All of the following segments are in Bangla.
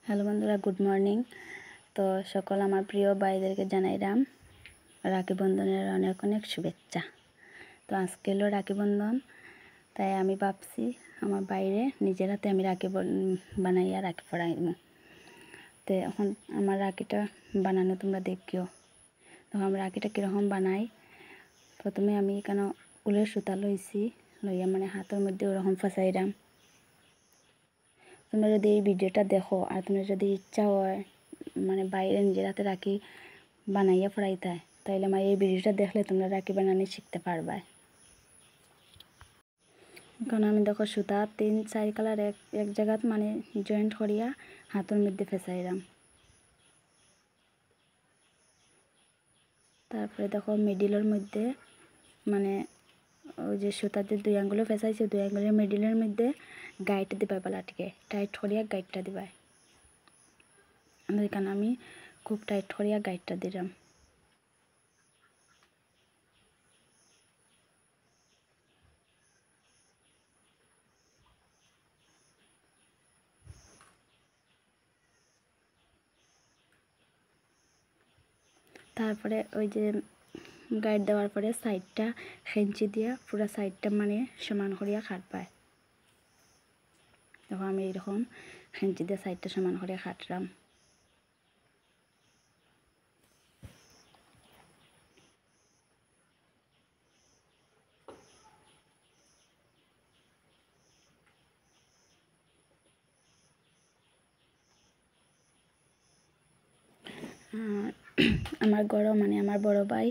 হ্যালো বন্ধুরা, গুড মর্নিং। তো সকল আমার প্রিয় ভাইদেরকে জানাইলাম রাখি বন্ধনের অনেক অনেক শুভেচ্ছা। তো আজকে হলো রাখি বন্ধন, তাই আমি ভাবছি আমার বাইরে নিজের হাতে আমি রাখি বানাইয়া রাখি পরাইব। তো এখন আমার রাখিটা বানানো তোমরা দেখিও। তখন আমি রাখিটা কীরকম বানাই, প্রথমে আমি এখানে উলের সুতা লইছি, লইয়া মানে হাতের মধ্যে ওরকম ফাঁসাইলাম। তোমরা যদি এই ভিডিওটা দেখো আর তোমরা যদি ইচ্ছা হয় মানে বাইরে নিজের হাতে রাখি বানাইয়া পড়াইতে, তাইলে আমার এই ভিডিওটা দেখলে তোমরা রাখি বানানি শিখতে পারবে। এখন আমি দেখো সুতা 3-4 কালার এক জায়গাত মানে জয়েন্ট করিয়া হাতের মধ্যে ফেসাইলাম। তারপরে দেখো মিডিলের মধ্যে মানে ওই যে সুতাতে 2 আঙ্গুলে ফেসাইছে, 2 আঙ্গুলের মিডিলের মধ্যে গাইড দিবা, বালাটিকে টাইট করিয়া গাইডটা দিবা। এখানে আমি খুব টাইট করিয়া গাইডটা দিলাম। তারপরে ওই যে গাইড দেওয়ার পরে সাইডটা খেঞ্চি দিয়া পুরো সাইডটা মানে সমান করিয়া কাটবায়। তখন আমি এইরকম খেঞ্চি দিয়ে সাইডটা সমান করিয়া কাটলাম। আমার গড় মানে আমার বড় ভাই,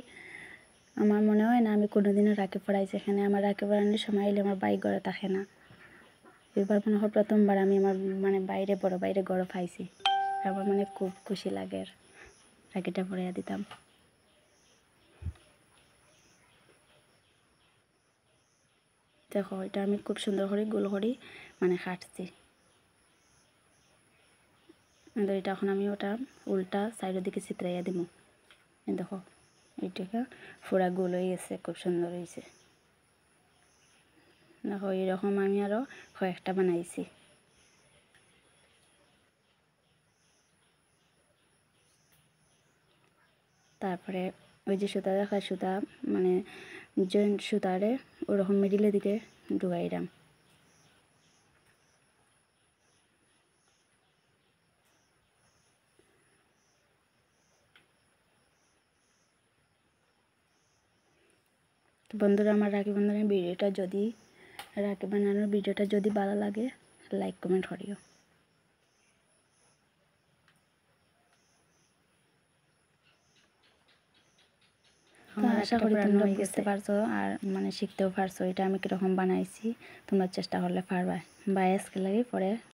আমার মনে হয় না আমি কোনোদিনও রাখি পড়াইছি। এখানে আমার রাখি পড়ানোর সময় এলে আমার ভাই গড়ে থাকে না। এবার মনে হয় প্রথমবার আমি আমার মানে বাইরে বড় বাইরে গড় পাইছি। আমার মানে খুব খুশি লাগে রাখিটা পরাইয়া দিতাম। দেখো এটা আমি খুব সুন্দর করে গোল করে মানে কাটছি। এটা এখন আমি ওটা উল্টা সাইডের দিকে চিত্রাইয়া দিব। দেখো এইটাকে পুরা গোল হয়ে গেছে, খুব সুন্দর হয়েছে। দেখো এরকম আমি আরও কয়েকটা বানাইছি। তারপরে ওই যে সুতা দেখা সুতা মানে জয়েন্ট সুতারে ওরকম মিডিলের দিকে ঢুকাইলাম। তো বন্ধুরা, আমার রাখি বন্ধনের ভিডিওটা যদি রাখি বানানোর ভিডিওটা যদি ভালো লাগে লাইক কমেন্ট করিও। আশা করি তোমরা বুঝতে পারছো আর মানে শিখতেও পারছো এটা আমি কীরকম বানাইছি। তোমরা চেষ্টা করলে পারবা। বা আজকে লাগে পরে